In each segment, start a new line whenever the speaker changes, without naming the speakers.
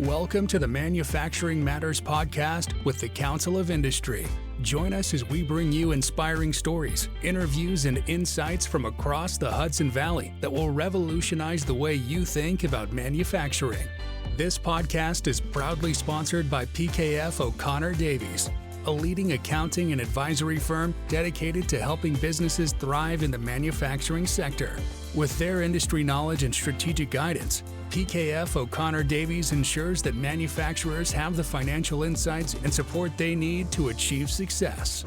Welcome to the Manufacturing Matters podcast with the Council of Industry. Join us as we bring you inspiring stories, interviews, and insights from across the Hudson Valley that will revolutionize the way you think about manufacturing. This podcast is proudly sponsored by PKF O'Connor Davies, a leading accounting and advisory firm dedicated to helping businesses thrive in the manufacturing sector. With their industry knowledge and strategic guidance, PKF O'Connor Davies ensures that manufacturers have the financial insights and support they need to achieve success.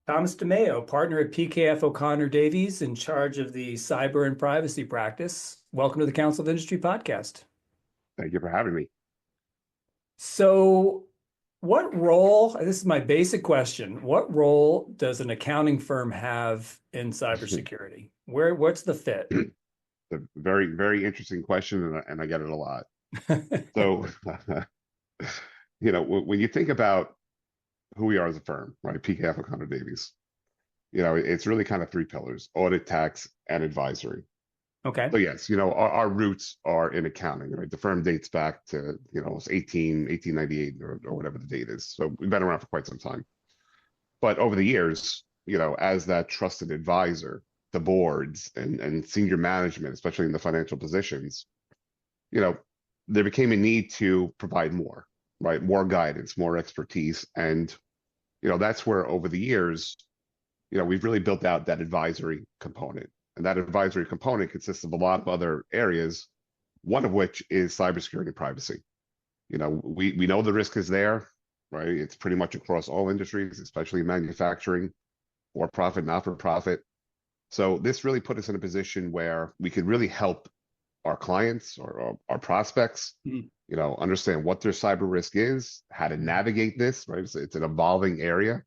Tom DeMayo, partner at PKF O'Connor Davies, in charge of the cyber and privacy practice. Welcome to the Council of Industry podcast.
Thank you for having me.
So, what role, this is my basic question, what role does an accounting firm have in cybersecurity? What's the fit?
A very, very interesting question, and I get it a lot. So, when you think about who we are as a firm, right, PKF O'Connor Davies, it's really kind of three pillars: audit, tax, and advisory.
Okay.
So yes, our roots are in accounting, right? The firm dates back to, it's 1898 or whatever the date is. So we've been around for quite some time. But over the years, as that trusted advisor to boards and senior management, especially in the financial positions, there became a need to provide more, right? More guidance, more expertise. And, that's where over the years, we've really built out that advisory component. And that advisory component consists of a lot of other areas, one of which is cybersecurity and privacy. We know the risk is there, right? It's pretty much across all industries, especially manufacturing, for profit, not for profit. So this really put us in a position where we could really help our clients or our prospects, understand what their cyber risk is, how to navigate this, right? It's an evolving area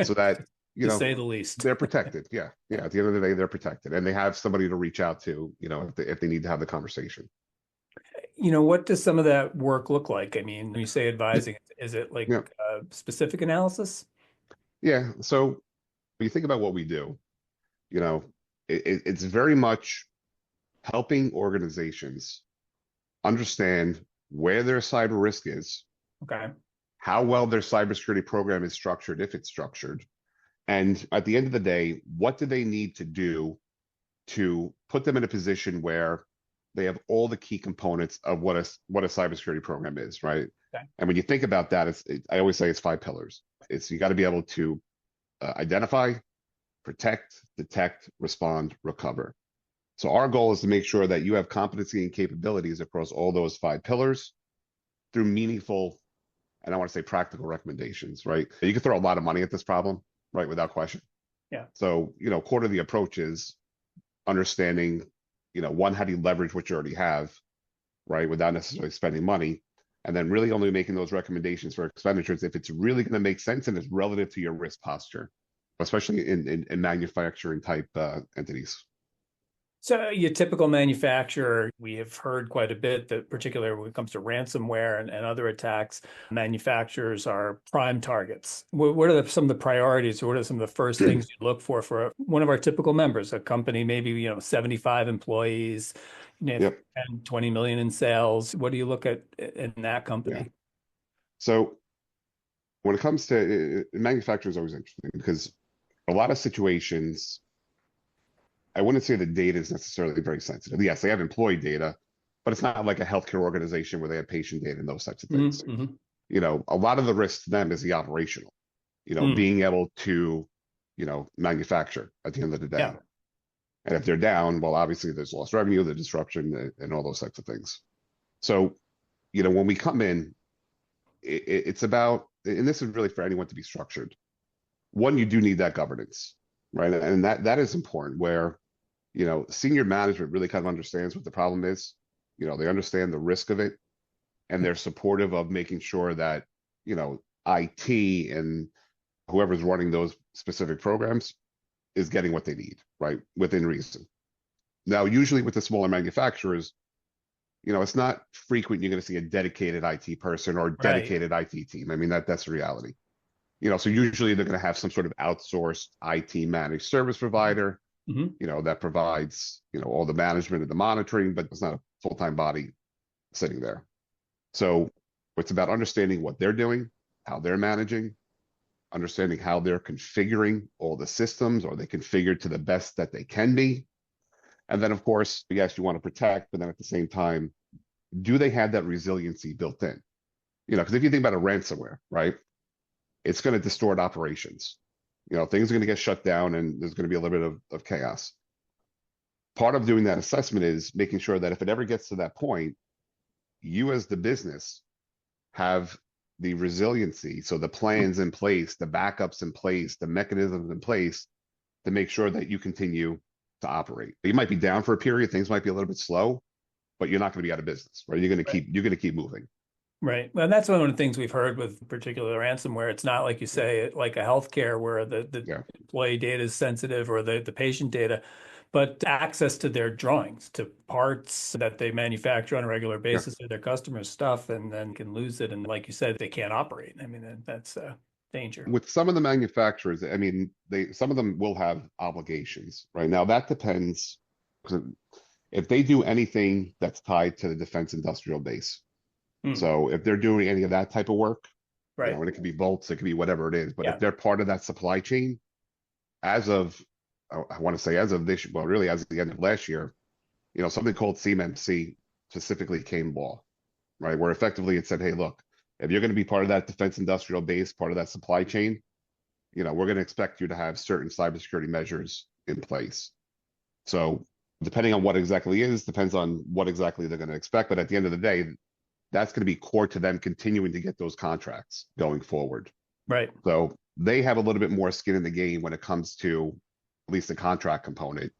so that
to say the least,
they're protected. Yeah. At the end of the day, they're protected, and they have somebody to reach out to, if they need to have the conversation.
What does some of that work look like? I mean, when you say advising, is it like specific analysis?
Yeah. So when you think about what we do, it's very much helping organizations understand where their cyber risk is.
Okay.
How well their cybersecurity program is structured, if it's structured. And at the end of the day, what do they need to do to put them in a position where they have all the key components of what a cybersecurity program is, right?
Okay.
And when you think about that, I always say it's 5 pillars. You got to be able to identify, protect, detect, respond, recover. So our goal is to make sure that you have competency and capabilities across all those 5 pillars through meaningful, and I want to say practical recommendations, right? You can throw a lot of money at this problem, right, without question.
Yeah.
So, core of the approach is understanding, one, how do you leverage what you already have, right, without necessarily spending money, and then really only making those recommendations for expenditures if it's really going to make sense and it's relative to your risk posture, especially in manufacturing type entities.
So your typical manufacturer, we have heard quite a bit that particularly when it comes to ransomware and other attacks, manufacturers are prime targets. What are some of the priorities, or what are some of the first things you look for one of our typical members, a company, maybe, 75 employees, 10, 20 million in sales? What do you look at in that company?
Yeah. So when it comes to manufacturers, is always interesting because a lot of situations, I wouldn't say the data is necessarily very sensitive. Yes, they have employee data, but it's not like a healthcare organization where they have patient data and those types of things.
Mm-hmm.
A lot of the risk to them is the operational, being able to, manufacture at the end of the day.
Yeah.
And if they're down, well, obviously there's lost revenue, the disruption, and all those types of things. So, when we come in, it's about, and this is really for anyone to be structured. One, you do need that governance, right? And that is important where, senior management really kind of understands what the problem is. They understand the risk of it, and they're supportive of making sure that, IT and whoever's running those specific programs is getting what they need, right? Within reason. Now, usually with the smaller manufacturers, it's not frequent you're going to see a dedicated IT person or a dedicated IT team. I mean, that's the reality. So usually they're going to have some sort of outsourced IT managed service provider
Mhm.
that provides, all the management and the monitoring, but it's not a full-time body sitting there. So it's about understanding what they're doing, how they're managing, understanding how they're configuring all the systems, or they configured to the best that they can be. And then, of course, yes, you want to protect, but then at the same time, do they have that resiliency built in? Because if you think about a ransomware, right, it's going to distort operations. Things are going to get shut down and there's going to be a little bit of chaos. Part of doing that assessment is making sure that if it ever gets to that point, you as the business have the resiliency, so the plans in place, the backups in place, the mechanisms in place to make sure that you continue to operate. You might be down for a period, things might be a little bit slow, but you're not going to be out of business, right? You're going to keep moving.
Right. Well, that's one of the things we've heard with particular ransomware. It's not like you say, like a healthcare where the
Yeah.
employee data is sensitive or the patient data, but access to their drawings, to parts that they manufacture on a regular
Yeah.
basis of their customers' stuff, and then can lose it. And like you said, they can't operate. I mean, that's a danger.
With some of the manufacturers, I mean, some of them will have obligations, right? Now that depends. If they do anything that's tied to the defense industrial base, so if they're doing any of that type of work,
Right.
and it could be bolts, it could be whatever it is, but
Yeah.
if they're part of that supply chain, as of, I want to say as of this, well, really as of the end of last year, something called CMMC specifically came law, right? Where effectively it said, hey, look, if you're going to be part of that defense industrial base, part of that supply chain, we're going to expect you to have certain cybersecurity measures in place. So depending on what exactly is, depends on what exactly they're going to expect. But at the end of the day, that's going to be core to them continuing to get those contracts going forward.
Right.
So they have a little bit more skin in the game when it comes to at least the contract component,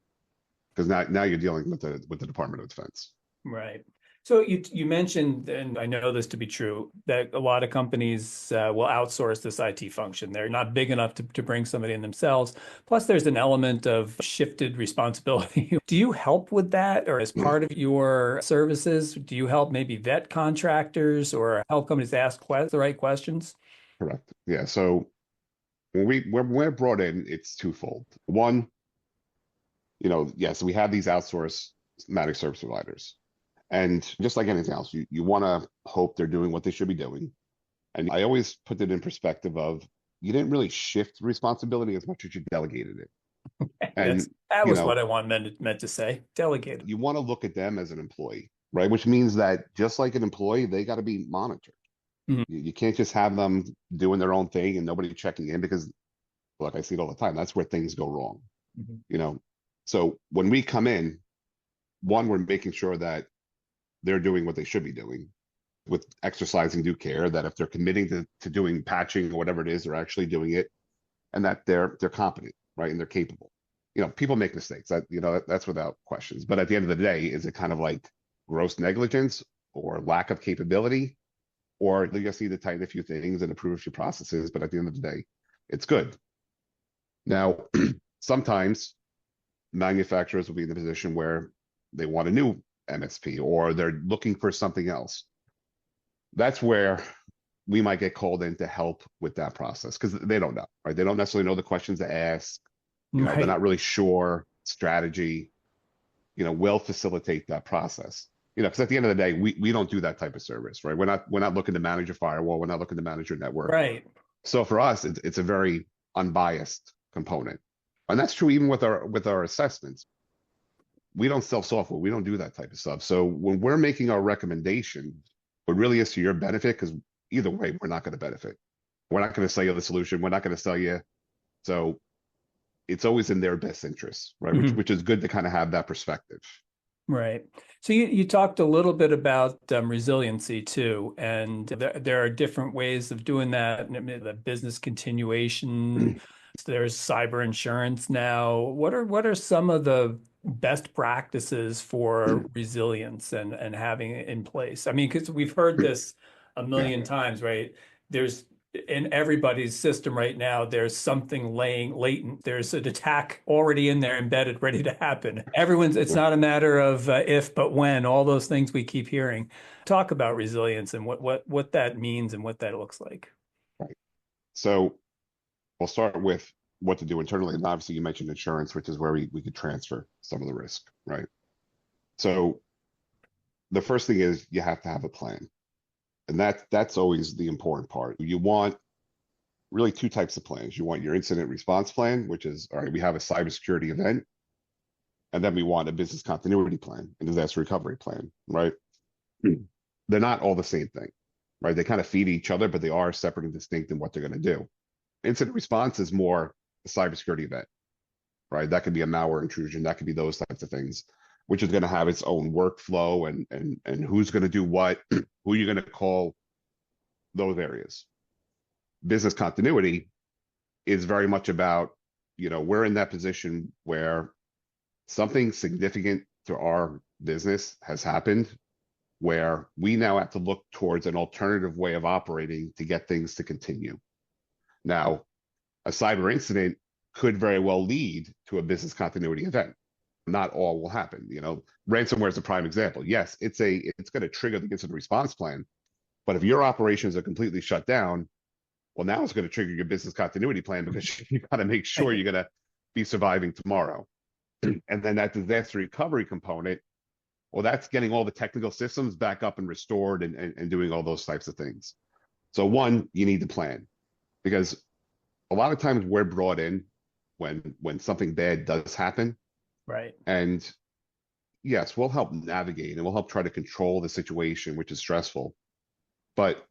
because now you're dealing with the Department of Defense.
Right. So you mentioned, and I know this to be true, that a lot of companies will outsource this IT function. They're not big enough to bring somebody in themselves. Plus, there's an element of shifted responsibility. Do you help with that, or as part of your services, do you help maybe vet contractors or help companies ask the right questions?
Correct. Yeah. So when we're brought in, it's twofold. One, yes, we have these outsourced managed service providers. And just like anything else, you want to hope they're doing what they should be doing. And I always put it in perspective of you didn't really shift responsibility as much as you delegated it. And
that was what I meant to say. Delegated.
You want to look at them as an employee, right? Which means that just like an employee, they got to be monitored.
Mhm.
You can't just have them doing their own thing and nobody checking in, because, look, I see it all the time. That's where things go wrong.
Mhm.
So when we come in, one, we're making sure that they're doing what they should be doing with exercising due care, that if they're committing to doing patching or whatever it is, they're actually doing it, and that they're competent, right? And they're capable. People make mistakes, that's without questions. But at the end of the day, is it kind of like gross negligence or lack of capability, or you just need to tighten a few things and improve a few processes? But at the end of the day, it's good. Now, sometimes manufacturers will be in the position where they want a new MSP or they're looking for something else. That's where we might get called in to help with that process, because they don't know, right? They don't necessarily know the questions to ask.
Right.
They're not really sure strategy. We'll facilitate that process. Because at the end of the day, we don't do that type of service, right? We're not looking to manage a firewall. We're not looking to manage your network.
Right.
So for us, it's a very unbiased component, and that's true even with our assessments. We don't sell software. We don't do that type of stuff. So when we're making our recommendation, it really is to your benefit, because either way, we're not going to benefit. We're not going to sell you the solution. We're not going to sell you. So it's always in their best interest, right?
Mm-hmm.
Which is good to kind of have that perspective.
Right. So you talked a little bit about resiliency too, and there are different ways of doing that. The business continuation. There's cyber insurance now. What are some of the best practices for resilience and having it in place? I mean, because we've heard this a million times, right? There's in everybody's system right now, there's something laying latent. There's an attack already in there, embedded, ready to happen. It's not a matter of if, but when, all those things we keep hearing. Talk about resilience and what that means and what that looks like.
Right. So we'll start with what to do internally. And obviously you mentioned insurance, which is where we could transfer some of the risk, right? So the first thing is you have to have a plan. And that's always the important part. You want really two types of plans. You want your incident response plan, which is, all right, we have a cybersecurity event, and then we want a business continuity plan and disaster recovery plan, right? They're not all the same thing, right? They kind of feed each other, but they are separate and distinct in what they're going to do. Incident response is more a cybersecurity event, right? That could be a malware intrusion. That could be those types of things, which is going to have its own workflow and who's going to do what, who you're going to call, those areas. Business continuity is very much about, we're in that position where something significant to our business has happened, where we now have to look towards an alternative way of operating to get things to continue. Now, a cyber incident could very well lead to a business continuity event. Not all will happen. Ransomware is a prime example. Yes, it's going to trigger the incident response plan, but if your operations are completely shut down, well, now it's going to trigger your business continuity plan because you got to make sure you're going to be surviving tomorrow. And then that disaster recovery component, well, that's getting all the technical systems back up and restored and doing all those types of things. So one, you need to plan, because a lot of times we're brought in when something bad does happen.
Right.
And yes, we'll help navigate and we'll help try to control the situation, which is stressful. But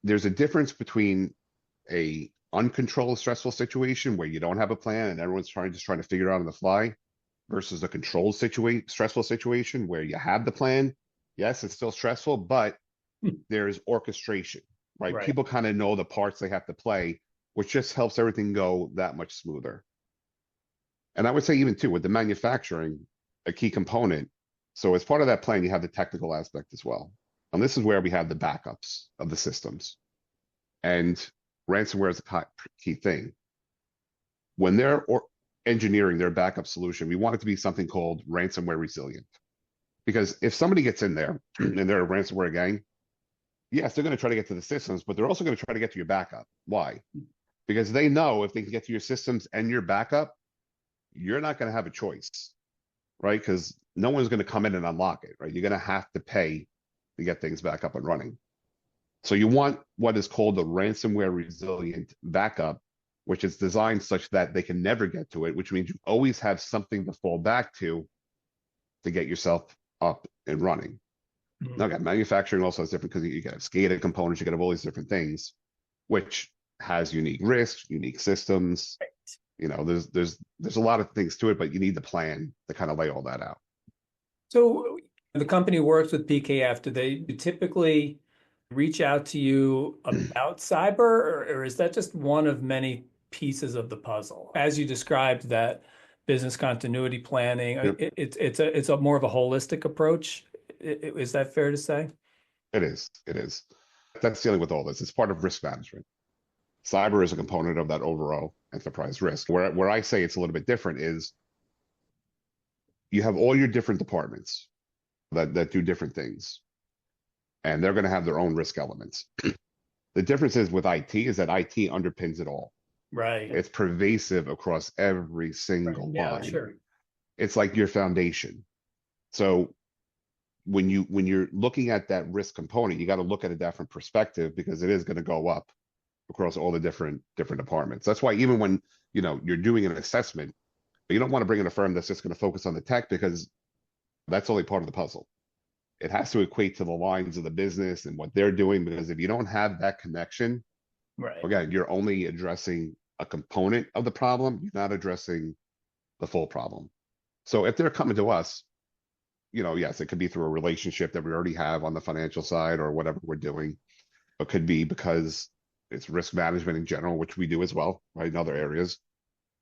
there's a difference between a uncontrolled stressful situation where you don't have a plan and everyone's trying to figure it out on the fly, versus a controlled stressful situation where you have the plan. Yes, it's still stressful, but there's orchestration, right? People kind of know the parts they have to play, which just helps everything go that much smoother. And I would say even too, with the manufacturing, a key component. So as part of that plan, you have the technical aspect as well. And this is where we have the backups of the systems. And ransomware is a key thing. When they're engineering their backup solution, we want it to be something called ransomware-resilient. Because if somebody gets in there and they're a ransomware gang, yes, they're going to try to get to the systems, but they're also going to try to get to your backup. Why? Because they know if they can get to your systems and your backup, you're not going to have a choice, right? Because no one's going to come in and unlock it, right? You're going to have to pay to get things back up and running. So you want what is called a ransomware resilient backup, which is designed such that they can never get to it, which means you always have something to fall back to get yourself up and running. Now, again, manufacturing also is different because you got SCADA components, you got all these different things, which has unique risks, unique systems. There's a lot of things to it, but you need the plan to kind of lay all that out.
So the company works with PKF. Do they typically reach out to you about cyber, or is that just one of many pieces of the puzzle? As you described, that business continuity planning, yep. It's a more of a holistic approach. Is that fair to say?
It is. That's dealing with all this. It's part of risk management. Cyber is a component of that overall enterprise risk. Where I say it's a little bit different is you have all your different departments that do different things, and they're going to have their own risk elements. The difference is with IT is that IT underpins it all.
Right.
It's pervasive across every single line.
Sure.
It's like your foundation. So when you're looking at that risk component, you got to look at a different perspective, because it is going to go up across all the different departments. That's why even when you're doing an assessment, you don't want to bring in a firm that's just going to focus on the tech, because that's only part of the puzzle. It has to equate to the lines of the business and what they're doing, because if you don't have that connection, again, you're only addressing a component of the problem. You're not addressing the full problem. So if they're coming to us, yes, it could be through a relationship that we already have on the financial side or whatever we're doing. It could be because it's risk management in general, which we do as well, right, in other areas.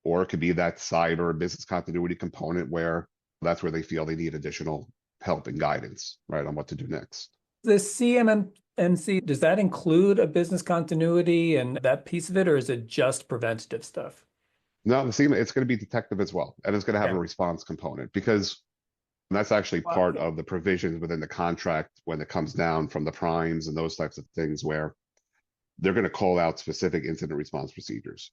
Or it could be that cyber business continuity component where that's where they feel they need additional help and guidance, right, on what to do next.
The CMMC, does that include a business continuity and that piece of it, or is it just preventative stuff?
No, it's going to be detective as well. And it's going to have a response component, because that's actually part of the provisions within the contract when it comes down from the primes and those types of things, where they're going to call out specific incident response procedures.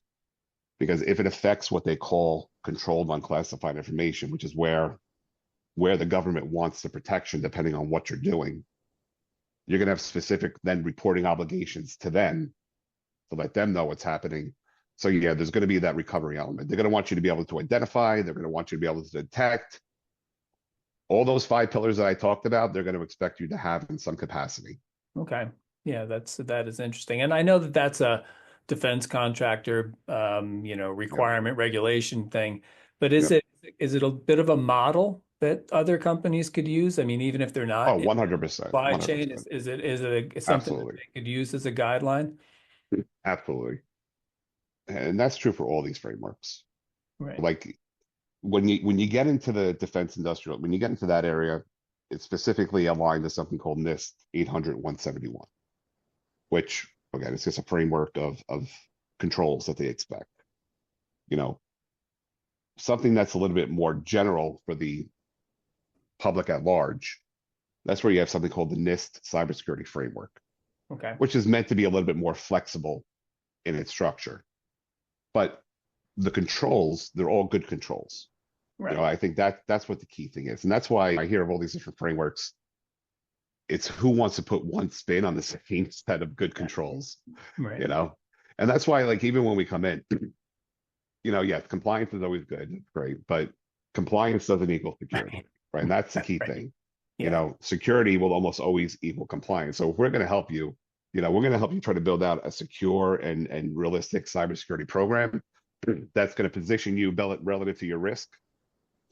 because if it affects what they call controlled unclassified information, which is where the government wants the protection, depending on what you're doing, you're going to have specific then reporting obligations to them to let them know what's happening. So yeah, there's going to be that recovery element. They're going to want you to be able to identify. They're going to want you to be able to detect. All those 5 pillars that I talked about, they're going to expect you to have in some capacity.
Okay. Yeah, that is interesting. And I know that that's a defense contractor, requirement regulation thing, but is it a bit of a model that other companies could use? I mean, even if they're not
Oh,
in
100%.
supply chain, is it something that they could use as a guideline?
Absolutely. And that's true for all these frameworks.
Right.
Like when you get into the defense industrial, when you get into that area, it's specifically aligned to something called NIST 800-171, which again, it's just a framework of controls that they expect. Something that's a little bit more general for the public at large. That's where you have something called the NIST cybersecurity framework,
Okay.
which is meant to be a little bit more flexible in its structure. But the controls, they're all good controls.
Right.
I think that's what the key thing is. And that's why I hear of all these different frameworks. It's who wants to put one spin on the same set of good controls,
Right.
And that's why, like, even when we come in, yeah, compliance is always good, it's great, but compliance doesn't equal security, right? And that's the key thing.
Yeah.
Security will almost always equal compliance. So if we're going to help you, we're going to help you try to build out a secure and realistic cybersecurity program that's going to position you relative to your risk.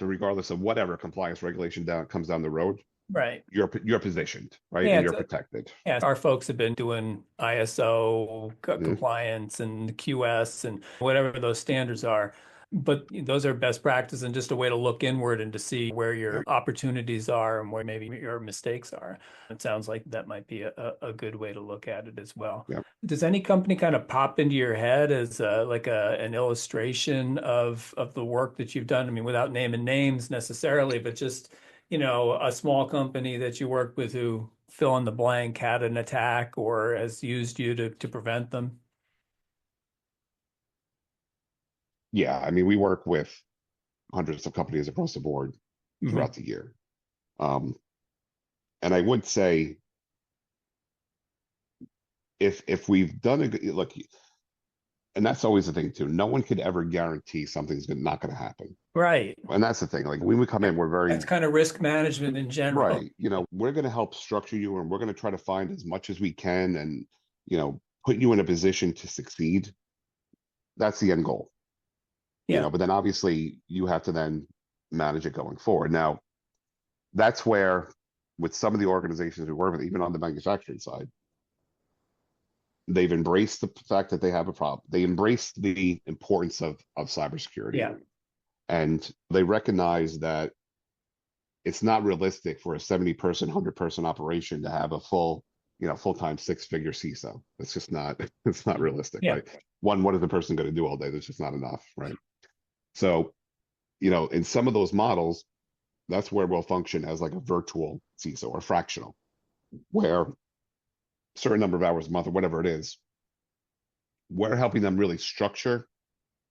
So regardless of whatever compliance regulation comes down the road,
Right.
you're positioned, right?
Yeah,
And you're protected.
Yeah, our folks have been doing ISO
Mhm.
compliance and QS and whatever those standards are. But those are best practice and just a way to look inward and to see where your opportunities are and where maybe your mistakes are. It sounds like that might be a good way to look at it as well.
Yep.
Does any company kind of pop into your head as an illustration of the work that you've done? I mean, without naming names necessarily, but just a small company that you work with who fill in the blank had an attack or has used you to prevent them?
Yeah, I mean, we work with hundreds of companies across the board throughout the year. And I would say if we've done a good look, and that's always the thing too, no one could ever guarantee something's not going to happen.
Right.
And that's the thing. Like when we come in, we're very
That's kind of risk management in general.
right. We're going to help structure you and we're going to try to find as much as we can and, put you in a position to succeed. That's the end goal.
Yeah.
But then obviously you have to then manage it going forward. Now, that's where with some of the organizations we work with, even on the manufacturing side, they've embraced the fact that they have a problem. They embraced the importance of cybersecurity.
Yeah.
And they recognize that it's not realistic for a 70-person, 100-person operation to have a full-time 6-figure CISO. It's just not, it's not realistic, right? What is the person going to do all day? There's just not enough, right? So, in some of those models, that's where we'll function as like a virtual CISO or fractional, where a certain number of hours a month or whatever it is, we're helping them really structure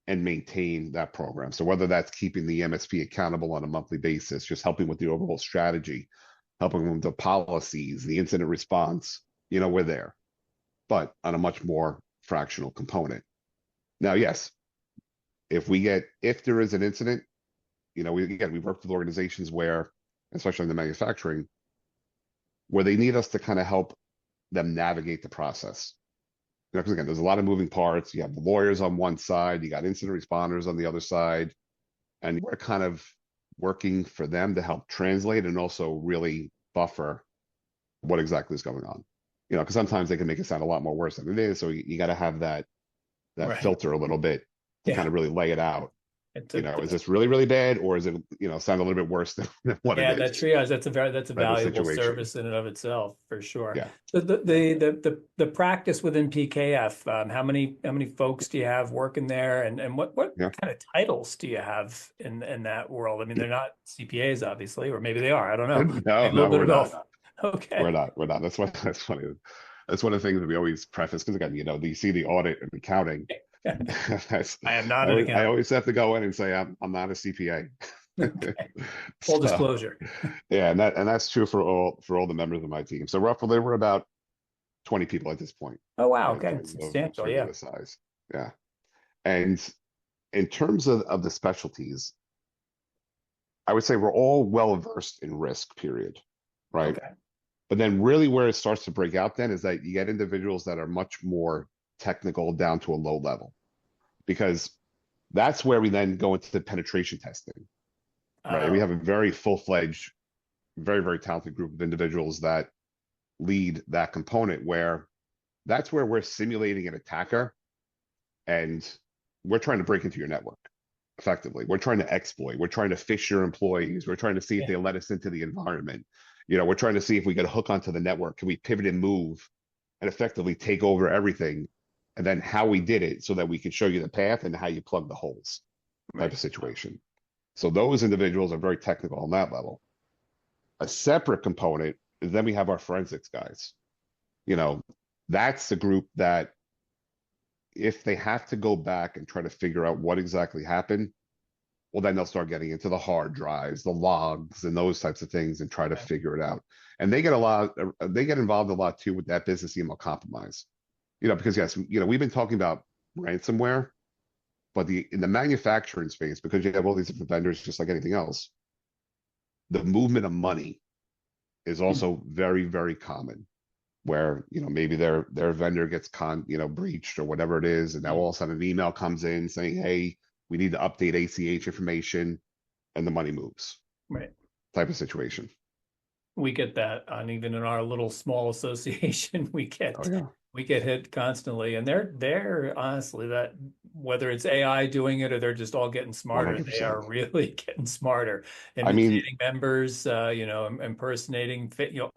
and maintain that program. So whether that's keeping the MSP accountable on a monthly basis, just helping with the overall strategy, helping with the policies, the incident response, we're there, but on a much more fractional component. Now, yes, if there is an incident, we've worked with organizations where, especially in the manufacturing, where they need us to kind of help them navigate the process. Because again, there's a lot of moving parts. You have the lawyers on one side, you got incident responders on the other side, and we're kind of working for them to help translate and also really buffer what exactly is going on. Because sometimes they can make it sound a lot more worse than it is. So you got to have that filter a little bit to kind of really lay it out. Is this really, really bad, or is it, sound a little bit worse than what it is?
That triage, that's a valuable service in and of itself, for sure.
Yeah.
So the practice within PKF, how many folks do you have working there, and what kind of titles do you have in that world? I mean, they're not CPAs, obviously, or maybe they are. I don't know.
No, we're not.
Okay.
We're not. That's funny. That's one of the things that we always preface, because again, you see the audit and accounting.
I am not
I
an
always, I
accountant.
always have to go in and say I'm not a CPA.
Okay. Full
So
disclosure.
yeah, and that's true for all the members of my team. So roughly there were about 20 people at this point,
Oh, wow.
in
Okay. It's
terms of
substantial. Yeah.
the size. Yeah. And in terms of the specialties, I would say we're all well versed in risk, period. Right.
Okay.
But then really where it starts to break out then is that you get individuals that are much more technical down to a low level, because that's where we then go into the penetration testing, right? And we
Oh,
have a very full-fledged, very, very talented group of individuals that lead that component, where that's where we're simulating an attacker and we're trying to break into your network effectively. We're trying to exploit, we're trying to phish your employees, we're trying to see if
yeah.
they let us into the environment. We're trying to see if we get a hook onto the network. Can we pivot and move and effectively take over everything? And then how we did it so that we could show you the path and how you plug the holes type
Right.
of situation. So those individuals are very technical on that level. A separate component is then we have our forensics guys. You know, that's the group that if they have to go back and try to figure out what exactly happened, well, then they'll start getting into the hard drives, the logs, and those types of things and try to
Okay.
figure it out. And they get involved a lot too with that business email compromise. Because yes, we've been talking about ransomware, but in the manufacturing space, because you have all these different vendors, just like anything else, the movement of money is
Hmm.
also very, very common. Where maybe their vendor gets breached or whatever it is, and now all of a sudden an email comes in saying, "Hey, we need to update ACH information," and the money moves.
Right.
Type of situation.
We get that on even in our little small association.
Oh yeah.
We get hit constantly, and they're honestly that whether it's AI doing it or they're just all getting smarter, they
100%.
are really getting smarter,
I mean,
imitating members, impersonating,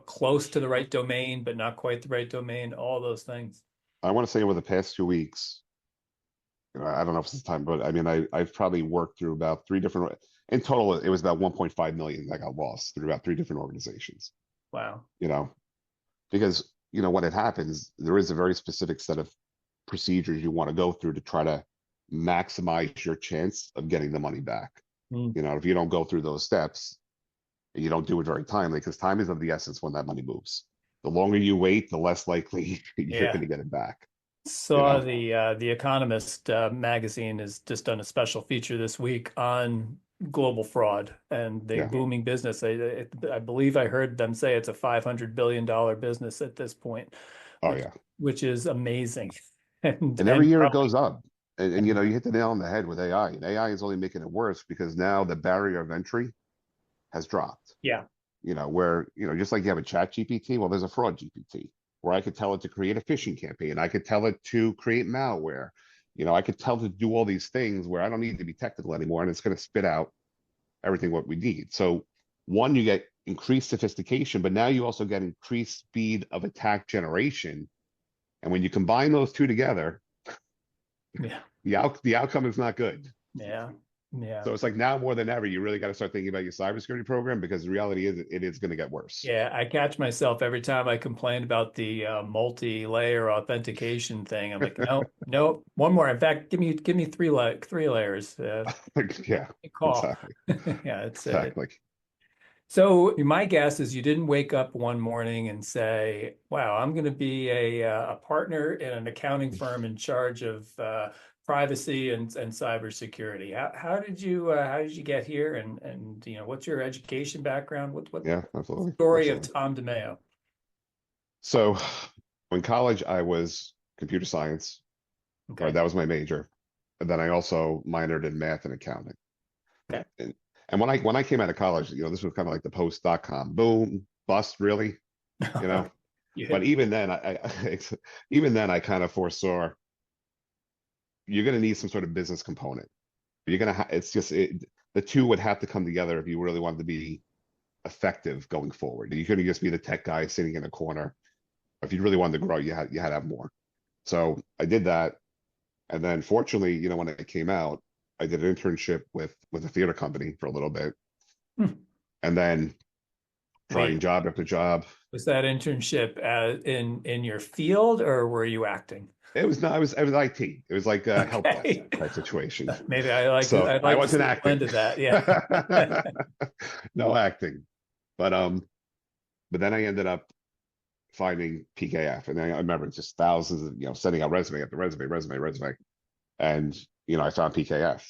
close to the right domain but not quite the right domain, all those things.
I want to say over the past 2 weeks, I don't know if it's the time, but I mean, I've probably worked through about three different. In total, it was about 1.5 million that got lost through about three different organizations.
Wow.
You know, because when it happens, there is a very specific set of procedures you want to go through to try to maximize your chance of getting the money back.
Mm.
If you don't go through those steps, you don't do it very timely, because time is of the essence when that money moves. The longer you wait, the less likely you're going
Yeah.
to get it back. You
Saw
know,
the Economist magazine has just done a special feature this week on global fraud and the
yeah.
booming business. I believe I heard them say it's a $500 billion business at this point,
Oh
which
yeah.
which is amazing. And
And every year it
probably
goes up. And
and
you hit the nail on the head with AI. And AI is only making it worse because now the barrier of entry has dropped.
yeah,
Where, just like you have a chat GPT, well, there's a fraud GPT where I could tell it to create a phishing campaign. I could tell it to create malware. I could tell it to do all these things where I don't need to be technical anymore, and it's going to spit out everything what we need. So one, you get increased sophistication, but now you also get increased speed of attack generation. And when you combine those two together,
yeah,
the outcome is not good.
yeah, yeah.
So it's like now more than ever, you really got to start thinking about your cybersecurity program, because the reality is it is going to get worse.
Yeah, I catch myself every time I complain about the multi-layer authentication thing. I'm like, no, no, one more. In fact, give me three layers.
Yeah,
Call.
exactly.
Yeah, it's
Exactly.
so my guess is you didn't wake up one morning and say, "Wow, I'm going to be a partner in an accounting firm in charge of privacy and cybersecurity." How did you get here? And what's your education background? What
Yeah, absolutely.
story of
Absolutely.
Tom DeMayo?
So in college, I was computer science, right?
Okay.
That was my major. And then I also minored in math and accounting.
Okay.
And when I came out of college, this was kind of like the post.com boom, bust, really, you know.
You
But
hit.
even then, even then, I kind of foresaw you're going to need some sort of business component. You're going to the two would have to come together if you really wanted to be effective going forward. You couldn't just be the tech guy sitting in a corner. If you really wanted to grow, you had to have more. So I did that, and then fortunately, when it came out, I did an internship with a theater company for a little bit,
Hmm.
and then trying
Wait,
job after job.
was that internship in your field, or were you acting?
It was not, I was IT. It was like a help desk
Okay.
type situation.
Maybe I like to,
So
I'd
I
like to
wasn't
see a
acting.
blend of that. Yeah.
No acting. But then I ended up finding PKF. And I remember just thousands of, sending out resume after resume. And, I found PKF.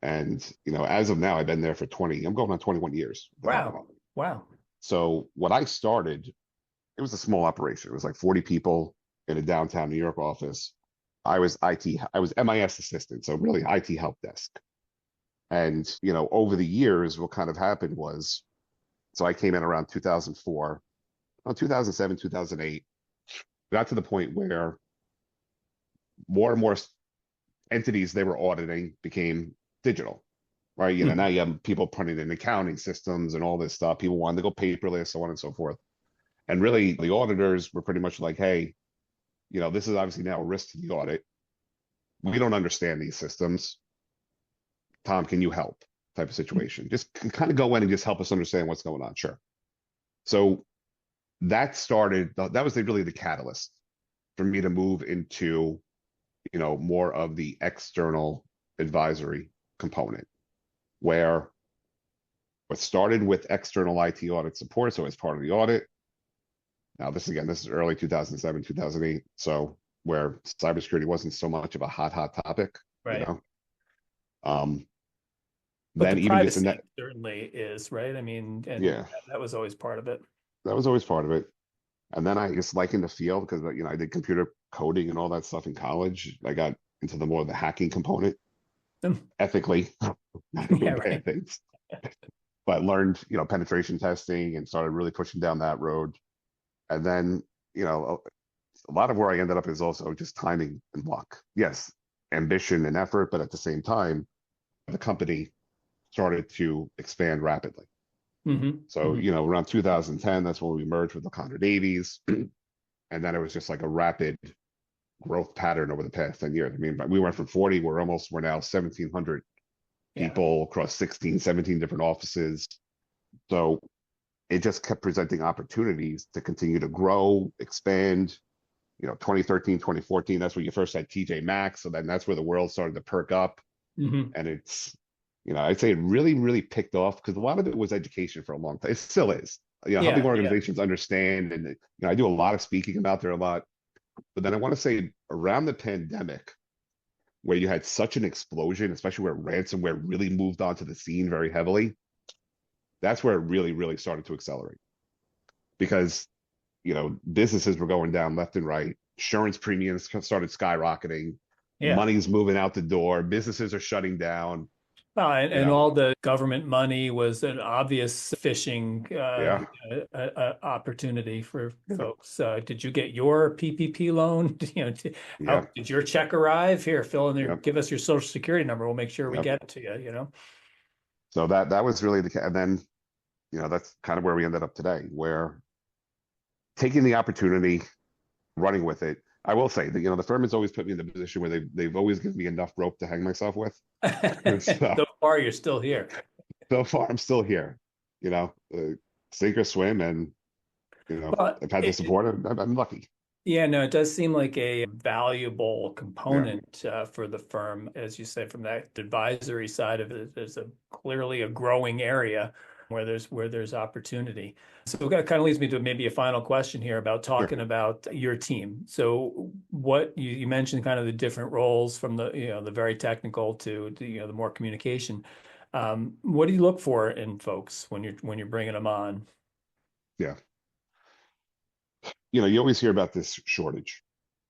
And, as of now, I've been there for I'm going on 21 years with the company.
Wow. Wow.
So when I started, it was a small operation. It was like 40 people in a downtown New York office. I was MIS assistant, so really IT help desk. And, over the years, what kind of happened was, so I came in around 2004, 2007, 2008, got to the point where more and more entities they were auditing became digital, right? Now you have people putting in accounting systems and all this stuff. People wanted to go paperless, so on and so forth. And really, the auditors were pretty much like, hey, this is obviously now a risk to the audit. We don't understand these systems. Tom, can you help? Type of situation. Just kind of go in and just help us understand what's going on. Sure. So that was really the catalyst for me to move into, more of the external advisory component, where what started with external IT audit support, so as part of the audit. Now, this is early 2007, 2008. So where cybersecurity wasn't so much of a hot topic,
Right. But
Then
the
even just in
privacy
that,
certainly is, right? I mean, and
yeah,
that was always part of it.
that was always part of it. And then I just liking the field because, I did computer coding and all that stuff in college. I got into the more of the hacking component ethically, not doing
Yeah,
bad
right.
things, but learned, penetration testing and started really pushing down that road. And then, a lot of where I ended up is also just timing and luck. Yes, ambition and effort, but at the same time, the company started to expand rapidly. So, around 2010, that's when we merged with O'Connor Davies. And then it was just like a rapid growth pattern over the past 10 years. I mean, we went from 40, we're now 1,700
Yeah.
people across 16, 17 different offices. So it just kept presenting opportunities to continue to grow, expand. 2013, 2014, that's where you first had TJ Maxx. So then that's where the world started to perk up. And it's, I'd say it really, really picked off because a lot of it was education for a long time. It still is, helping
Yeah.
organizations understand. And, I do a lot of speaking about there a lot. But then I want to say around the pandemic, where you had such an explosion, especially where ransomware really moved onto the scene very heavily, that's where it really, really started to accelerate. Because, businesses were going down left and right. Insurance premiums started skyrocketing.
Yeah.
Money's moving out the door. Businesses are shutting down.
Well, and all the government money was an obvious phishing
Yeah.
opportunity for
Yeah.
folks. Did you get your PPP loan?
Yeah.
Did your check arrive? Here, fill in there,
Yep.
give us your social security number. We'll make sure we
Yep.
get it to you,
So that was really and then, that's kind of where we ended up today, where taking the opportunity, running with it. I will say that, the firm has always put me in the position where they've always given me enough rope to hang myself with.
So far, you're still here.
So far, I'm still here, sink or swim. And,
Well,
I've had the support. I'm lucky.
yeah, no, it does seem like a valuable
Yeah.
component for the firm, as you say, from that advisory side of it. There's clearly a growing area where there's opportunity. So that kind of leads me to maybe a final question here about talking about your team. So what you mentioned kind of the different roles from the the very technical to the more communication. What do you look for in folks when you're bringing them on?
Yeah. You always hear about this shortage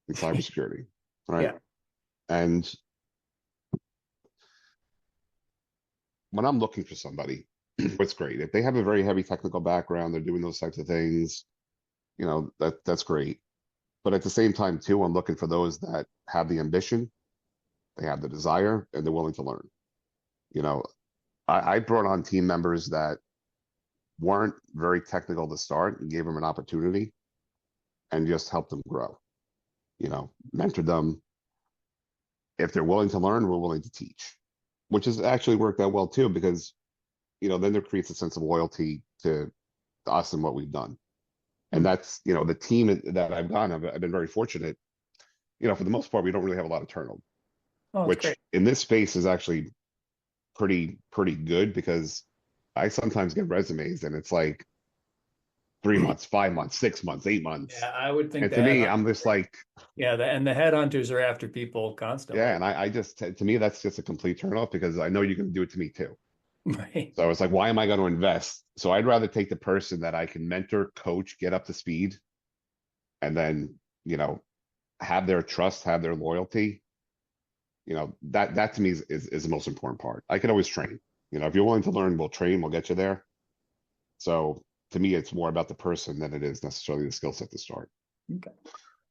in cybersecurity, right?
Yeah.
And when I'm looking for somebody, what's great, if they have a very heavy technical background, they're doing those types of things, that's great. But at the same time, too, I'm looking for those that have the ambition, they have the desire, and they're willing to learn. I brought on team members that weren't very technical to start and gave them an opportunity and just helped them grow, mentored them. If they're willing to learn, we're willing to teach, which has actually worked out well too, because, then there creates a sense of loyalty to us and what we've done. And that's, the team that I've gone, I've been very fortunate. For the most part, we don't really have a lot of turnover,
Oh, that's
which
great.
in this space is actually pretty good, because I sometimes get resumes and it's like 3 months, 5 months, 6 months, 8 months.
Yeah, I would think
And to me, I'm just like,
and the headhunters are after people constantly.
yeah. And I just, to me, that's just a complete turnoff, because I know you can do it to me too.
Right.
So it's like, why am I going to invest? So I'd rather take the person that I can mentor, coach, get up to speed, and then, have their trust, have their loyalty. That to me is the most important part. I can always train. If you're willing to learn, we'll train, we'll get you there. So to me, it's more about the person than it is necessarily the skill set to start.
Okay.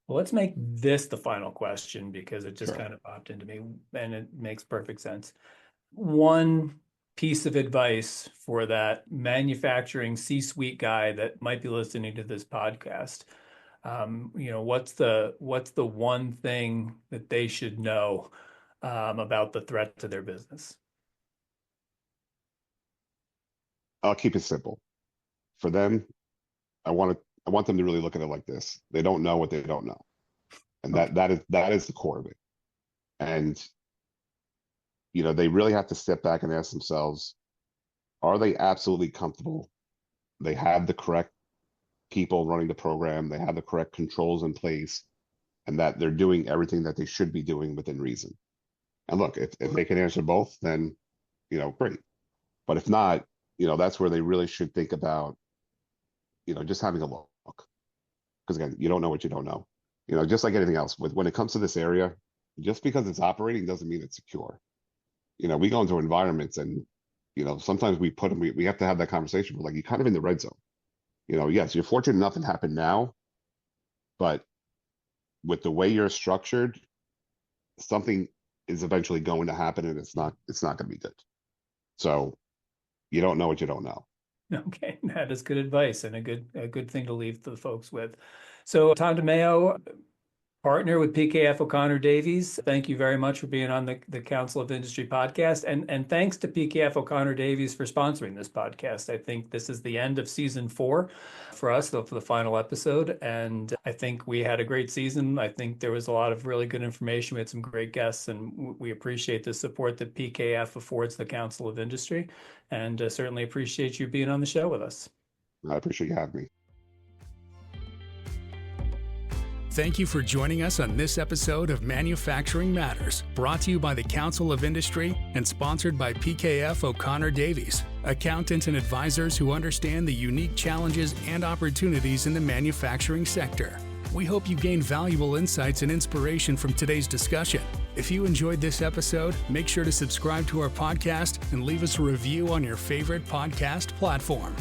Well, let's make this the final question, because it just
Sure.
kind of popped into me and it makes perfect sense. One piece of advice for that manufacturing C-suite guy that might be listening to this podcast. What's the one thing that they should know about the threat to their business?
I'll keep it simple. For them, I want them to really look at it like this. They don't know what they don't know. And
Okay.
that is the core of it. And they really have to step back and ask themselves, are they absolutely comfortable? They have the correct people running the program, they have the correct controls in place, and that they're doing everything that they should be doing within reason. And look, if they can answer both, then great. But if not, that's where they really should think about just having a look. Because again, you don't know what you don't know. Just like anything else, when it comes to this area, just because it's operating doesn't mean it's secure. We go into environments and sometimes we put them, we have to have that conversation. We're like, you're kind of in the red zone. Yes, you're fortunate nothing happened now, but with the way you're structured, something is eventually going to happen, and it's not going to be good. So you don't know what you don't know.
Okay, that is good advice and a good thing to leave the folks with. So, Tom DeMayo, partner with PKF O'Connor Davies, thank you very much for being on the Council of Industry podcast. And thanks to PKF O'Connor Davies for sponsoring this podcast. I think this is the end of season 4 for us, for the final episode. And I think we had a great season. I think there was a lot of really good information. We had some great guests, and we appreciate the support that PKF affords the Council of Industry. And certainly appreciate you being on the show with us.
I appreciate you having me.
Thank you for joining us on this episode of Manufacturing Matters, brought to you by the Council of Industry and sponsored by PKF O'Connor Davies, accountants and advisors who understand the unique challenges and opportunities in the manufacturing sector. We hope you gained valuable insights and inspiration from today's discussion. If you enjoyed this episode, make sure to subscribe to our podcast and leave us a review on your favorite podcast platform.